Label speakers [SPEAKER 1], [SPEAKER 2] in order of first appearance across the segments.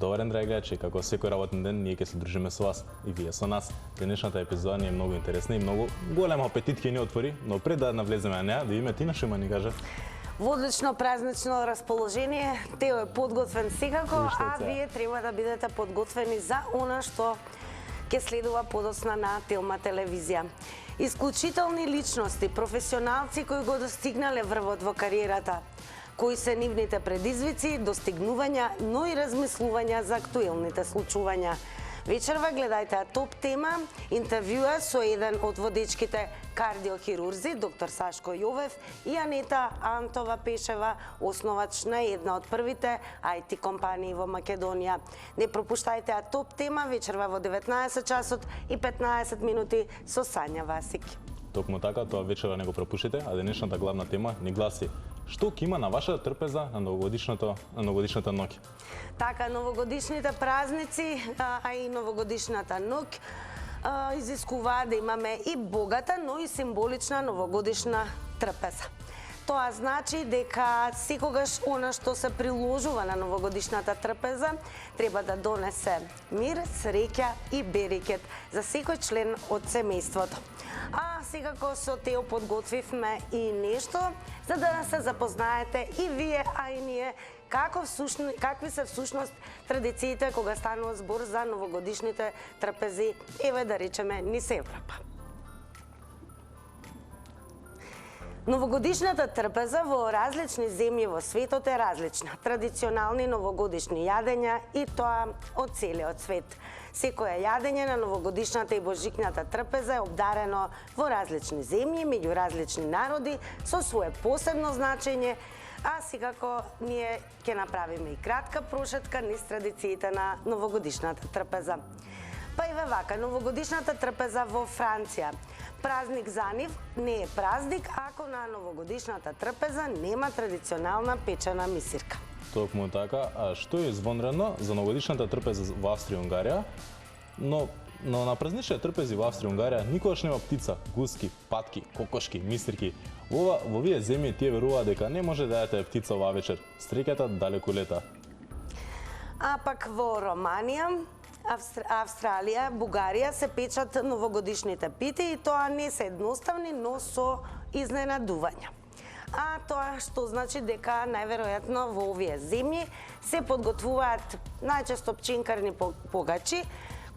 [SPEAKER 1] Добар ден, драги гледачи, како секој работен ден, ние ќе се дружиме со вас и вие со нас. Денешната епизода ни е многу интересна и многу голема апетит ќе ни отвори, но пред да навлеземе на неа, да име Тина Шима ни каже.
[SPEAKER 2] Во одлично празнично расположение, Тео е подготвен секако, а вие треба да бидете подготвени за она што ќе следува подоцна на Телма телевизија. Исклучителни личности, професионалци кои го достигнале врвот во кариерата, кои се нивните предизвици, достигнувања, но и размислувања за актуелните случувања. Вечерва гледајте топ тема, интервјуа со еден од водечките кардиохирурзи, доктор Сашко Јовев и Анета Антова Пешева, основач на една од првите IT компании во Македонија. Не пропуштајте топ тема вечерва во 19 часот и 15 минути со Сања Васик.
[SPEAKER 1] Токму така, тоа вечера не го пропуштите, а денешната главна тема ни гласи: што ќе има на вашата трпеза на новогодишната ноќ?
[SPEAKER 2] Така, новогодишните празници, а и новогодишната ноќ изискуваат да имаме и богата, но и символична новогодишна трпеза. Тоа значи дека секогаш она што се приложува на новогодишната трпеза треба да донесе мир, среќа и берекет за секој член од семејството. А секако со Тео подготвивме и нешто за да се запознаете и вие, а и ние, какви се всушност традициите кога станува збор за новогодишните трпези, еве да речеме низ Европа. Новогодишната трпеза во различни земји во светот е различна. Традиционални новогодишни јадења и тоа од целиот свет. Секое јадење на новогодишната и божикната трпеза е обдарено во различни земји, меѓу различни народи, со свое посебно значење, а секако ние ќе направиме и кратка прошетка низ традициите на новогодишната трпеза. Па еве вака, новогодишната трпеза во Франција. Празник за нив не е празник ако на новогодишната трпеза нема традиционална печена мисирка.
[SPEAKER 1] Токму така, а што е извонредно за новогодишната трпеза во Австрија и Унгарија? Но на празничните трпези во Австрија и Унгарија никогаш нема птица, гуски, патки, кокошки, мисирки. Во овие земји тие веруваат дека не може да јадете птица оваа вечер. Среќата далеку лета.
[SPEAKER 2] А пак во Романија, Австралија, Бугарија се печат новогодишните пити и тоа не се едноставни, но со изненадувања. А тоа што значи дека најверојатно во овие земји се подготвуваат најчесто пчинкарни погачи,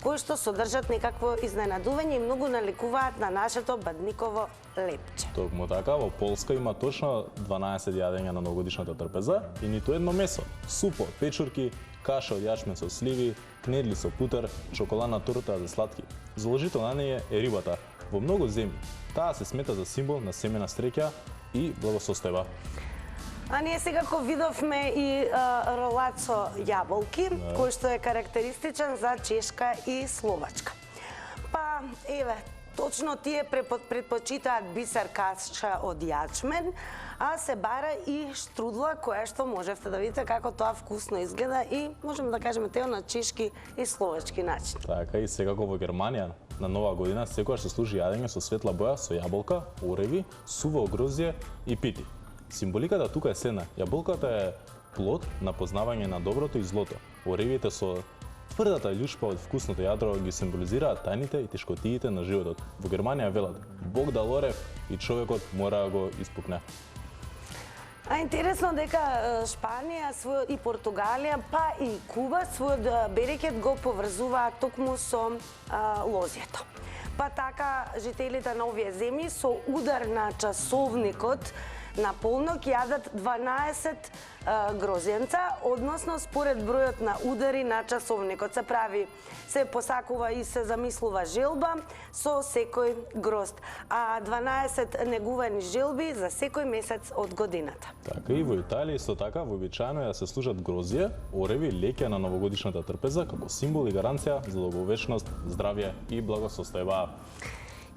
[SPEAKER 2] кои што содржат некакво изненадување и многу наликуваат на нашето бадниково лепче.
[SPEAKER 1] Токму така, во Полска има точно 12 јадења на новогодишната трпеза и ниту едно месо. Супо, печурки, каша од јачмен со сливи, кнедли со путер, чоколадна торта за сладки. Заложител на неја е рибата. Во многу земји таа се смета за символ на семена среќа и благосостојба.
[SPEAKER 2] А ние секако видовме и ролат со јаболки, кој што е карактеристичен за Чешка и Словачка. Па, еве, точно тие предпочитаат бисер каша од јачмен, а се бара и штрудла, која што можевте да видите како тоа вкусно изгледа и можеме да кажеме тео на чешки и словачки начин.
[SPEAKER 1] Така и секако во Германија на Нова година секогаш се служи јадење со светла боја, со јаболка, ореви, суво грозје и пити. Символиката тука е следна. Јаболката е плод на познавање на доброто и злото. Оревите со тврдата љушпа од вкусното јадро ги символизираат тајните и тешкотиите на животот. Во Германија велат: Бог дал орев и човекот мора да го испукне.
[SPEAKER 2] А интересно дека Шпанија и Португалија, па и Куба својот берекет го поврзуваат токму со лозјето. Па така жителите на овие земји со удар на часовникот на полнок јадат 12 грозјенца, односно според бројот на удари на часовникот. Се прави, се посакува и се замислува желба со секој грозд, а 12 негувани желби за секој месец од годината.
[SPEAKER 1] Така и во Италија исто така вообичаено е да се служат грозје, ореви, леќа на новогодишната трпеза како символ и гаранција за долговечност, здравје и благосостојба.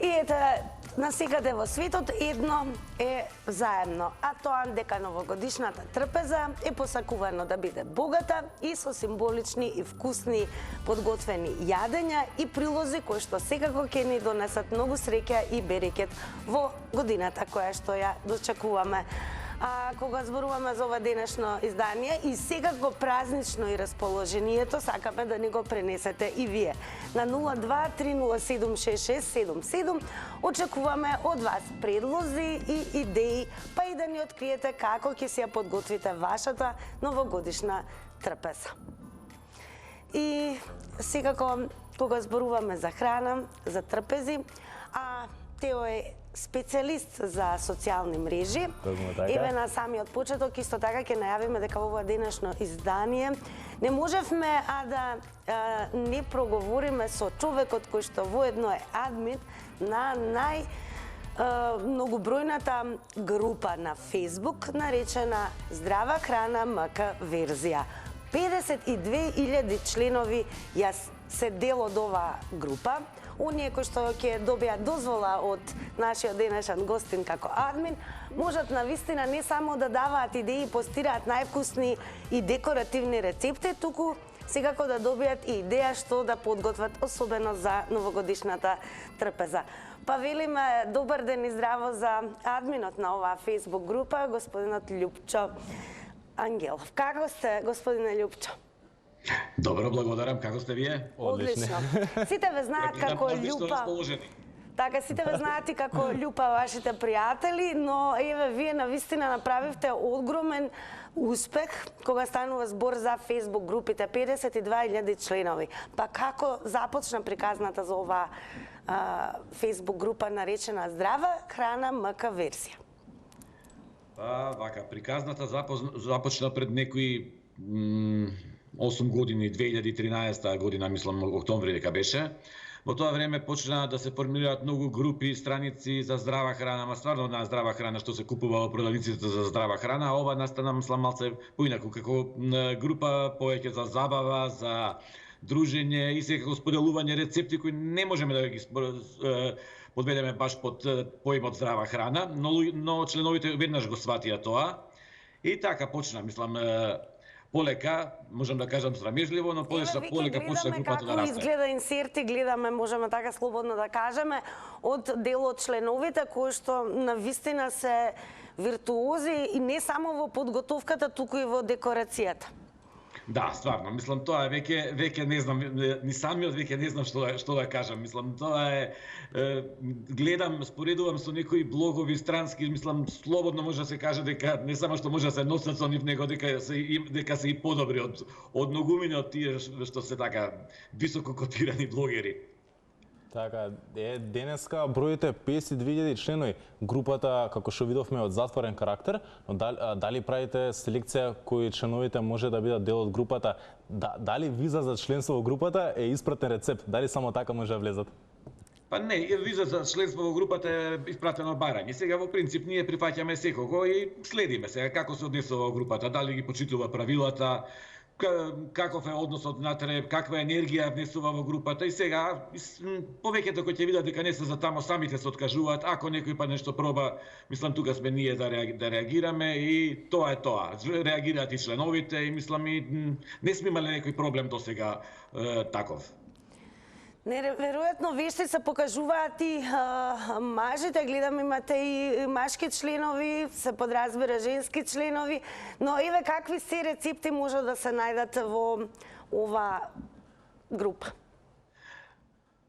[SPEAKER 2] И ете, насекаде во светот едно е заедно, а тоа дека новогодишната трпеза е посакувано да биде богата и со символични и вкусни подготвени јадења и прилози кои што секако ќе ни донесат многу среќа и берекет во годината која што ја дочекуваме. кога зборуваме за ова денешно издание и секако празнично и расположението сакаме да ни го пренесете и вие. На 0230766777 очекуваме од вас предлози и идеи, па и да ни откриете како ќе си ја подготвите вашата новогодишна трпеза. И секако кога зборуваме за храна, за трпези, Тео е специјалист за социјални мрежи. Еве на самиот почеток исто така ќе најавиме дека во ова денешно издание не можевме да не проговориме со човекот кој што воедно е админ на многобројната група на Facebook наречена Здрава храна МК верзија. 52.000 членови се дел од оваа група. Оние кои што ќе добијат дозвола од нашиот денешен гостин како админ, можат навистина не само да даваат идеи, постираат највкусни и декоративни рецепти, туку секако да добијат и идеја што да подготват особено за новогодишната трпеза. Па велиме добар ден и здраво за админот на оваа Facebook група, господинот Љупчо Ангелов. Како сте, господине Љупчо?
[SPEAKER 3] Добро, благодарам. Како сте вие?
[SPEAKER 2] Одлично. Сите ве знаат како Љупа. Така, сите ве знаат и како Љупа вашите пријатели, но еве вие навистина направивте огромен успех кога станува збор за Facebook групите, 52.000 членови. Па како започна приказната за оваа Facebook група наречена Здрава храна МК верзија?
[SPEAKER 3] Па, вака, приказната започна пред некои 8 години, 2013 година, мислам, октомври дека беше. Во тоа време почна да се формираат многу групи, страници за здрава храна, ма стварно на здрава храна што се купува во продавниците за здрава храна, а ова настана, мислам, малце поинаку, како група повеќе за забава, за дружење и секако споделување рецепти кои не можеме да ги подведеме баш под поимот здрава храна, но членовите веднаш го сватија тоа. И така почна, мислам, полека, можам да кажам срамежливо, но полека почна групата да расте.
[SPEAKER 2] Како изгледа инсерти, гледаме, можеме така слободно да кажеме, од дел од членовите кои што навистина се виртуози и не само во подготовката, туку и во декорацијата.
[SPEAKER 3] Да, стварно, мислам, тоа е веќе не знам, ни самиот веќе не знам што да кажам. Мислам, тоа е гледам, споредувам со некои блогови странски, мислам, слободно може да се каже дека не само што може да се носат со нив, него дека се и подобри од многумина од тие што се така високо котирани блогери.
[SPEAKER 1] Така, денеска бројите 52.000 членови. Групата, како што видовме, од затворен карактер, но дали правите селекција кои членовите може да бидат дел од групата? Дали виза за членство во групата е испратен рецепт? Дали само така може да влезат?
[SPEAKER 3] Па не, виза за членство во групата е испратено барање. Сега во принцип ние прифаќаме секого и следиме сега како се однесува во групата, дали ги почитува правилата, каков е односот внатре, каква енергија внесува во групата и сега повеќето кои ќе видат дека не се за тамо самите се откажуваат, ако некој па нешто проба, мислам тука сме ние да реагираме и тоа е тоа. Реагираат и членовите и мислам и не сме имале некој проблем до сега таков.
[SPEAKER 2] Веројатно вешти се покажуваат и мажите, гледам имате и машки членови, се подразбира женски членови, но еве какви се рецепти може да се најдат во ова група?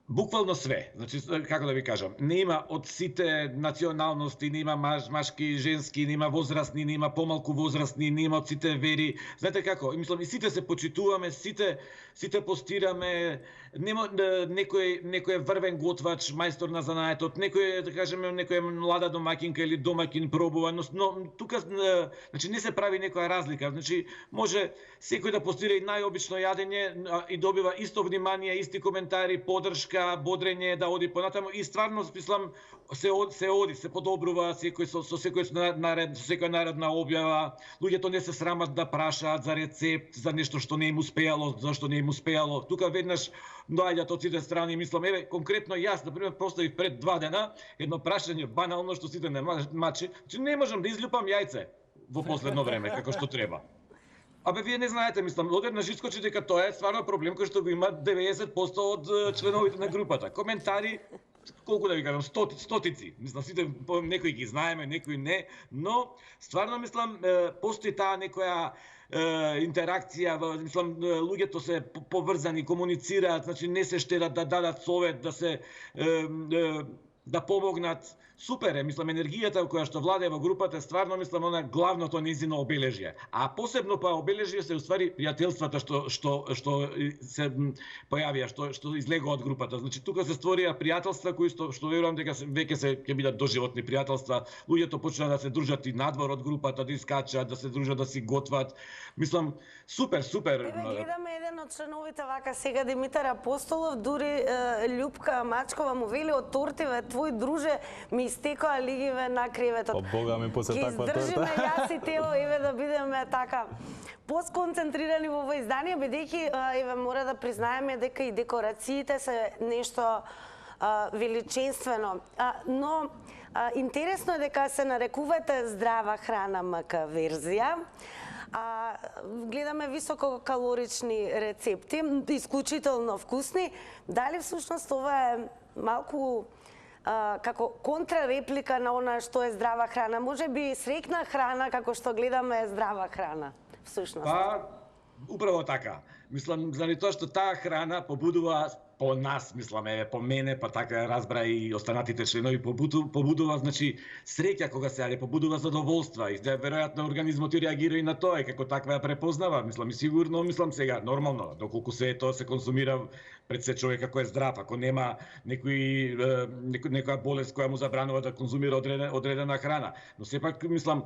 [SPEAKER 3] Буквално све. Значи, како да ви кажам, нема од сите националности, нема машки, женски, нема возрастни, нема помалку возрастни, нема од сите вери. Знаете како? Мислам, и сите се почитуваме, сите постираме, нема некој врвен готвач, мајстор на занаетот, некој, да кажеме, некоја млада домакинка или домакин пробува, но тука значи не се прави некоја разлика. Значи, може секој да постира и најобично јадење и добива исто внимание, исти коментари, поддршка, бодрење да оди понатаму и стварно мислам се подобрува секој со секоја наредна објава. Луѓето не се срамат да прашаат за рецепт, за нешто што не им успеало, зашто не им успеало. Тука веднаш доаѓаат од сите страни, мислам, еве конкретно јас, например, поставив пред 2 дена едно прашање банално што сите не мачи, че не можам да изљупам јајце во последно време како што треба. Абе, вие не знаете, мислам, одеднаш искочи дека тоа е стварно проблем кој што го има 90% од членовите на групата. Коментари, колку да ви кажам, стотици. Мислам, сите некои ги знаеме, некои не, но стварно мислам постои таа некоја интеракција, мислам, луѓето се поврзани, комуницираат, значи не се штедат да дадат совет, да помогнат. Супер е, мислам, енергијата која што владее во групата, стварно мислам она главното нејзино обележје. А посебно па обележје се уствари пријателствата што се појавија, што излегува од групата. Значи тука се створија пријателства кои што верувам дека веќе ќе бидат доживотни пријателства. Луѓето почнаа да се дружат и надвор од групата, да искачаат, да се дружат, да си готват. Мислам, супер.
[SPEAKER 2] Гледаме еден од членовите вака сега, Димитар Апостолов, дури Љупка Мачкова му вели од тортиве твој друже ми истекоа лигиве на креветот.
[SPEAKER 1] О, Бога ми после таква торта.
[SPEAKER 2] Ќе издржиме јас и Тео, еве да бидеме така посконцентрирани во ово издание, бидејќи еве мора да признаеме дека и декорациите се нешто величествено. Но интересно е дека се нарекувате здрава храна МК верзија. Гледаме висококалорични рецепти, исклучително вкусни. Дали всушност ова е малку како контрареплика на она што е здрава храна? Може би среќна храна, како што гледаме, е здрава храна, всушност.
[SPEAKER 3] Па, управо така. Мислам, заради тоа што таа храна побудува по нас, мислам, по мене, па така разбра и останатите членови, побудува, значи, среќа кога се јаде, побудува задоволства и веројатно организмот и реагира и на тоа и како таква ја препознава, мислам, и сигурно, мислам сега, нормално, доколку се тоа се консумира пред се човек ако е здрав, ако нема некоја болест која му забранува да конзумира одредена храна. Но сепак, мислам,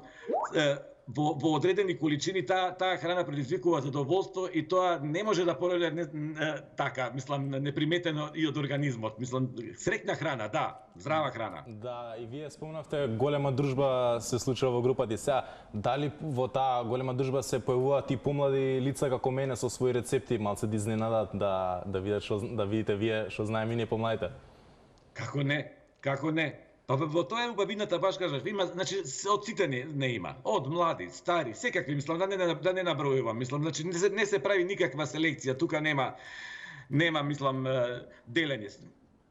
[SPEAKER 3] во одредени количини таа храна предизвикува задоволство и тоа не може да породи така, мислам, неприметено и од организмот. Мислам, среќна храна, да, здрава храна.
[SPEAKER 1] Да, и вие спомнавте голема дружба се случува во групата и сега, дали во таа голема дружба се појавуваат и помлади лица како мене со своји рецепти, малце да изненадат да видите вие што знаеме и ние помладите?
[SPEAKER 3] Како не? Па во тоа е убавината, баш кажаш, има, значи од сите не има, од млади, стари, секакви, мислам, да не набројувам, мислам, значи не се прави никаква селекција, тука нема, мислам, делење.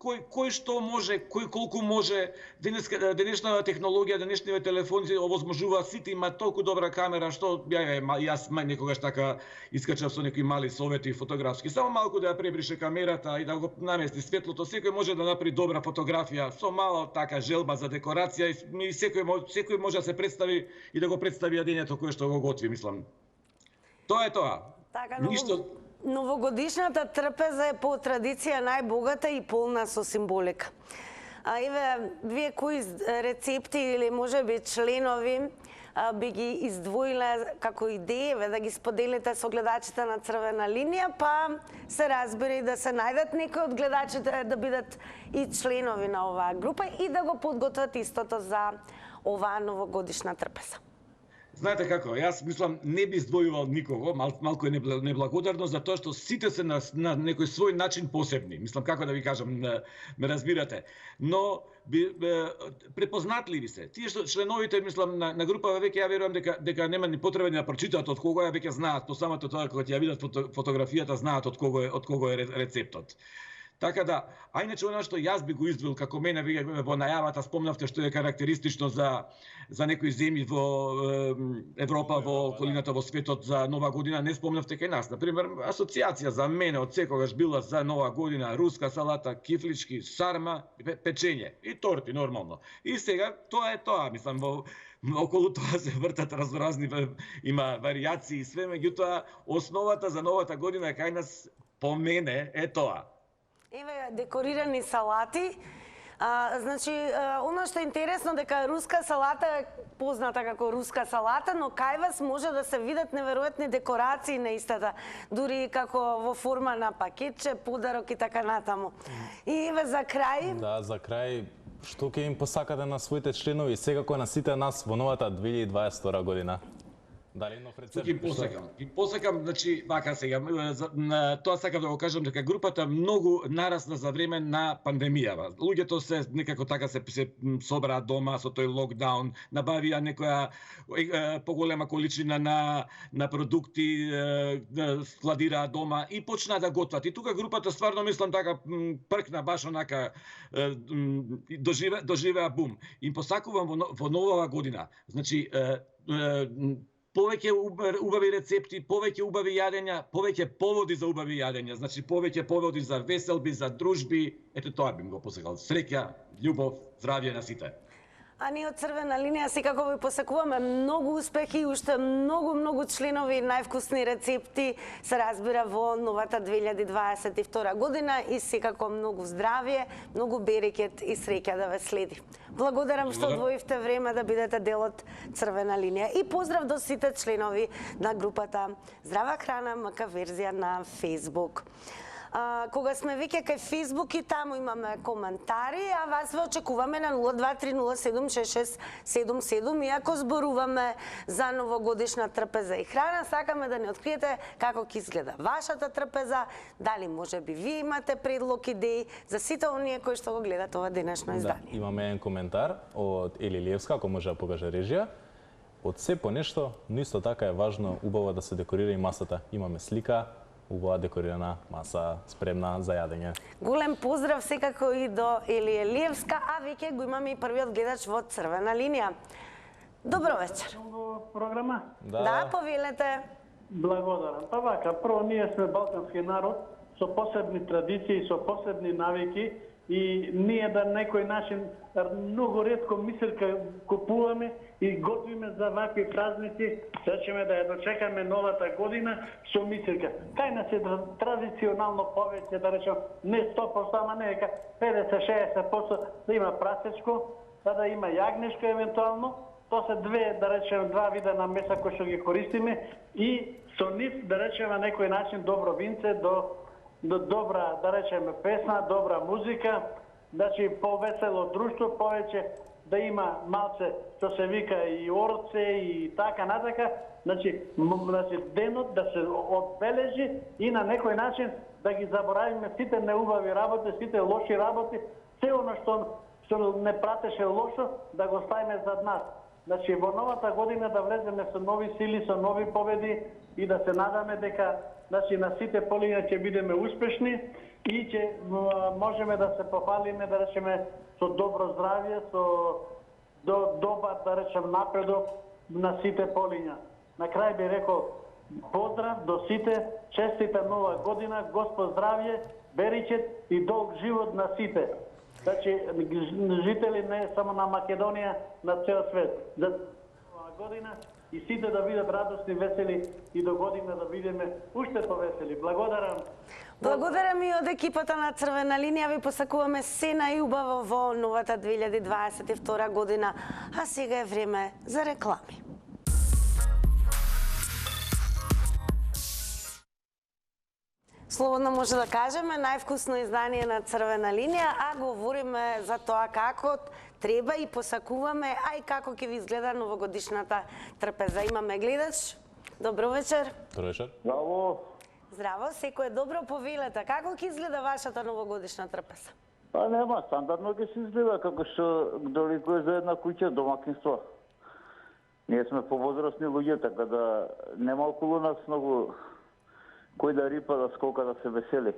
[SPEAKER 3] Кој што може, кој колку може, денешната технологија, денешните телефони овозможуваат, сите имаат толку добра камера, што јас некогаш така искачав со некои мали совети фотографски, само малку да ја пребрише камерата и да го намести светлото, секој може да направи добра фотографија, со мало така желба за декорација и секој може да се представи и да го представи јадењето кое што го готви, мислам. Тоа е тоа.
[SPEAKER 2] Така,
[SPEAKER 3] Ништо.
[SPEAKER 2] Новогодишната трпеза е по традиција најбогата и полна со символика. Еве, вие кои рецепти или можеби членови би ги издвоиле како идеи, да ги споделите со гледачите на Црвена линија, па се разбира и да се најдат некои од гледачите да бидат и членови на оваа група и да го подготват истото за оваа новогодишна трпеза.
[SPEAKER 3] Знаете како, јас мислам не би издвојувал никого, малку е неблагодарно за тоа што сите се на некој свој начин посебни. Мислам како да ви кажам, ме разбирате. Но препознатливи се. Тие што членовите, мислам, на група веќе ја верувам дека нема ни потреба да прочитаат од кого веќе знаат, по самото тоа кога ќе ја видат фотографијата знаат од кого е рецептот. Така да, а иначе она што јас би го издвоил како мене во најавата спомнавте што е карактеристично за некои земји во Европа, во околината во светот за Нова година, не спомнавте кај нас. Например, асоциација за мене од секогаш била за Нова година руска салата, кифлички, сарма, печење и торти нормално. И сега тоа е тоа, мислам, околу тоа се вртат разноразни, има варијации и све, меѓутоа основата за Новата година кај нас по мене е тоа.
[SPEAKER 2] Еве, декорирани салати. Значи, она што е интересно дека руска салата е позната како руска салата, но кај вас може да се видат неверојатни декорации на истата, дури како во форма на пакетче, подарок и така натаму. И еве за крај...
[SPEAKER 1] Да, за крај, што ќе им посакате на своите членови, секако на сите нас во новата 2022 година? Дали нов рецепт?
[SPEAKER 3] Ги посекам, значи, вака сега, тоа сакам да го кажам дека групата многу нарасна за време на пандемијава. Луѓето се некако така се собраа дома со тој локдаун, набавија некоја поголема количина на продукти, складираа дома и почнаа да готват. И тука групата стварно мислам така пркна баш онака доживеа бум. Им посакувам во новава година. Значи повеќе убави рецепти, повеќе убави јадења, повеќе поводи за убави јадења, значи повеќе поводи за веселби, за дружби, ето тоа би го посекал. Среќа, љубов, здравје на сите.
[SPEAKER 2] А ние од Црвена линија секако ви посакуваме многу успехи и уште многу членови, највкусни рецепти се разбира во новата 2022 година и секако многу здравје, многу берекет и среќа да ве следи. Благодарам што одвоивте време да бидете дел од Црвена линија и поздрав до сите членови на групата Здрава храна МК верзија на Facebook. Кога сме веќе кај Facebook и таму имаме коментари, а вас ве очекуваме на 0230766677. Иако зборуваме за новогодишна трпеза и храна, сакаме да ни откриете како ќе изгледа вашата трпеза, дали може би вие имате предлог, идеи за сите оние кои што го гледат ова денешно издание.
[SPEAKER 1] Да, имаме еден коментар од Ели Левска, ако може да покаже режија. Од се по нешто, но исто така е важно убаво да се декорира и масата. Имаме слика, убава декорирана маса, спремна за јадење.
[SPEAKER 2] Голем поздрав секако и до Елија Левска, а веќе го имаме и првиот гледач во Црвена линија. Добро вечер.
[SPEAKER 4] Програма?
[SPEAKER 2] Да, повелете.
[SPEAKER 4] Благодарам. Па вака, прво ние сме балкански народ со посебни традиции, со посебни навики и ние да некој начин многу ретко миселка купуваме и готвиме за вакви празници, речеме да ја дочекаме новата година со миселка. Кај нас е традиционално повеќе, да речем, не 100%, ама нека 50-60% да има прасечко, да има јагнешко евентуално. Тоа се да речем, два вида на меса кои што ги користиме и со нив, да речем, на некој начин добро винце, до добра, да речеме, песна, добра музика, значи повесело друштво, повеќе да има малце што се вика и орце и така натака, значи денот да се одбележи и на некој начин да ги заборавиме сите неубави работи, сите лоши работи, се оно што не пратеше лошо да го ставиме зад нас. Значи во новата година да влеземе со нови сили, со нови победи и да се надаме дека значи на сите полиња ќе бидеме успешни и ќе можеме да се пофалиме, да речеме, со добро здравје, со добар, да речем, напредок на сите полиња. На крај би рекол поздрав до сите, честита нова година, Господ здравје, беричет и долг живот на сите. Значи, жители не само на Македонија, на цел свет. За нова година и сите да бидат радосни, весели и до година да бидеме уште повесели. Благодарам.
[SPEAKER 2] Благодарам и од екипата на Црвена линија. Ви посакуваме се најубаво во новата 2022 година. А сега е време за реклами. Слободно може да кажеме највкусно издание на Црвена линија, а говориме за тоа како треба и посакуваме, а и како ќе ви изгледа новогодишната трпеза. Имаме гледач. Добро вечер.
[SPEAKER 1] Добро вечер.
[SPEAKER 4] Браво.
[SPEAKER 2] Здраво, секој е добро, повелете. Како ќе изгледа вашата новогодишна трпеза?
[SPEAKER 5] Па нема, стандардно ќе се изгледа како што доликува за една куќа, домакинство. Ние сме повозрастни луѓе, така да нема околу нас многу кој да рипа, да скока, да се весели.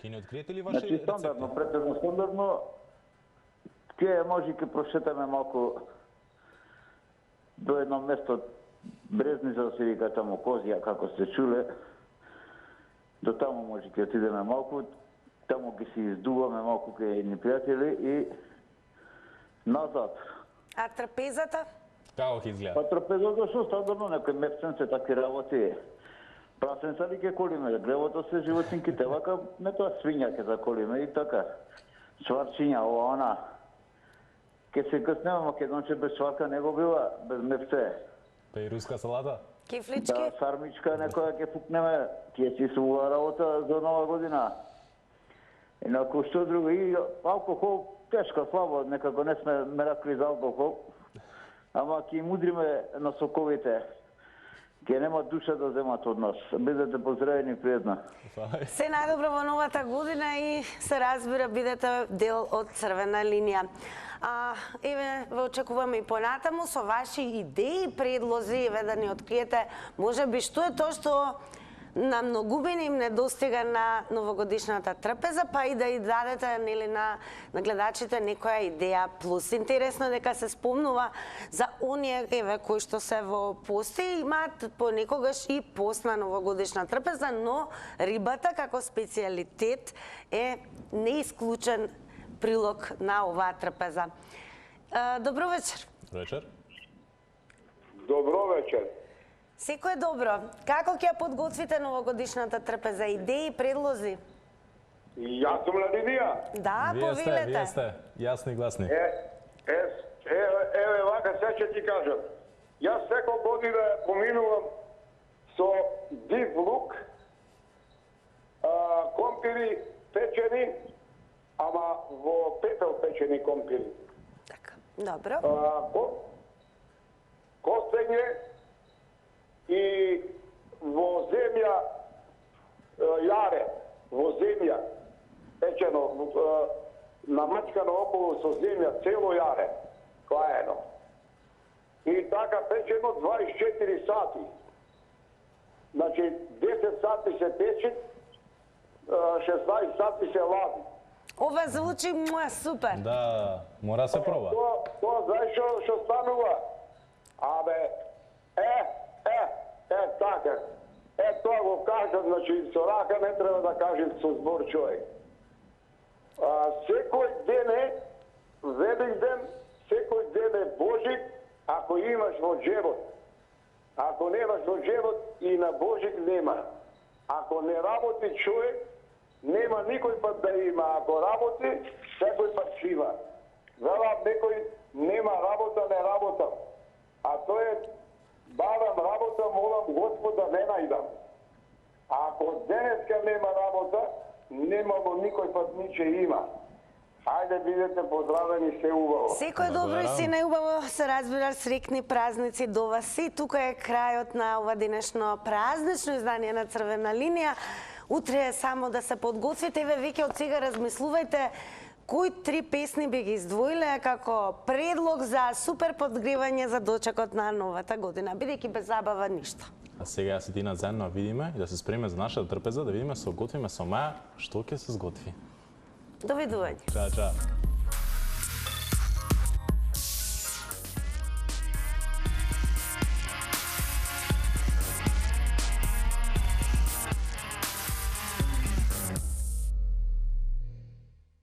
[SPEAKER 1] Ке не откриете ли ваши
[SPEAKER 5] значи, стандардно,
[SPEAKER 1] рецепти?
[SPEAKER 5] претежно стандардно, ќе може ќе прошетаме малку до едно место Брезница, да се вика таму Козија, како сте чуле. До таму може ќе отидеме малку, таму ќе се издуваме малку кај едни пријатели и назад.
[SPEAKER 2] А трпезата?
[SPEAKER 1] Како ќе изгледа?
[SPEAKER 5] Па трапезата што стандардно некој мепсенце такви работи. Прасенца ли ќе колиме, гревото се животинките, вака не тоа свиња ќе заколиме и така. Сварчиња, ова она. Ке се къснеме, македонче без сварка не го била, без мепсе.
[SPEAKER 1] Па и руска салата?
[SPEAKER 2] Кифлички?
[SPEAKER 5] Да, сармичка некоја ќе пукнеме, ќе си сувува работа за нова година. Инаку што друго, и алкохол, тешко, слабо, некако не сме меракли за алкохол. Ама ќе мудриме на соковите. Ке нема душа да земат од нас. Бидете поздравени пријатно.
[SPEAKER 2] Се најдобро во новата година и се разбира бидете дел од Црвена линија. Еве ве очекуваме и понатаму со ваши идеи, предлози, еве да ни откриете можеби што е тоа што на многубини им недостига на новогодишната трпеза, па и да и дадете нели на гледачите некоја идеја плюс. Интересно е дека се спомнува за оние еве кои што се во пости имаат понекогаш и пост на новогодишна трпеза, но рибата како специјалитет е неисклучен прилог на оваа трпеза. Добро вечер.
[SPEAKER 1] Добро вечер.
[SPEAKER 6] Добро вечер.
[SPEAKER 2] Секој добро. Како ќе ја подготвите новогодишната трпеза? Идеи, предлози?
[SPEAKER 6] Јас сум на линија.
[SPEAKER 2] Да, повелете.
[SPEAKER 1] Вие сте, јасни и гласни.
[SPEAKER 6] Еве вака се ќе ти кажам. Јас секој година поминувам со див лук, компири печени, ама во пепел печени компири.
[SPEAKER 2] Така, добро.
[SPEAKER 6] Костење и во земја јаре, во земја печено, намачкано околу со земја цело јаре, клаено. И така печено 24 сати. Значи 10 сати се пече, 16 сати се лади.
[SPEAKER 2] Ова звучи супер.
[SPEAKER 1] Да, мора се проба.
[SPEAKER 6] Тоа знаеш што станува? Абе, така. Тоа го кажам, значи, со рака не треба да кажем со збор човек. Секој ден е Великден, секој ден е Божик, ако имаш во джебот. Ако немаш во джебот, и на Божик нема. Ако не работи човек, нема никој пат да има. Ако работи, секој пат шива. Велам некој нема работа, не работам. А тоа е бавам работа, молам Господа не најдам. Ако денеска нема работа, нема во никој пат ниче има. Ајде бидете поздравени, се убаво.
[SPEAKER 2] Секој добро и се најубаво, се разбира, срекни празници до вас. И тука е крајот на ова денешно празнично издание на Црвена линија. Утре е само да се подготвите, еве веќе од сега размислувајте кои 3 песни би ги издвоиле како предлог за супер подгревање за дочекот на новата година, бидејќи без забава ништо.
[SPEAKER 1] А сега јас и Дина заедно видиме и да се спремиме за нашата трпеза, да видиме, се готвиме со Маја, што ќе се сготви.
[SPEAKER 2] Довидување.
[SPEAKER 1] Чао, чао.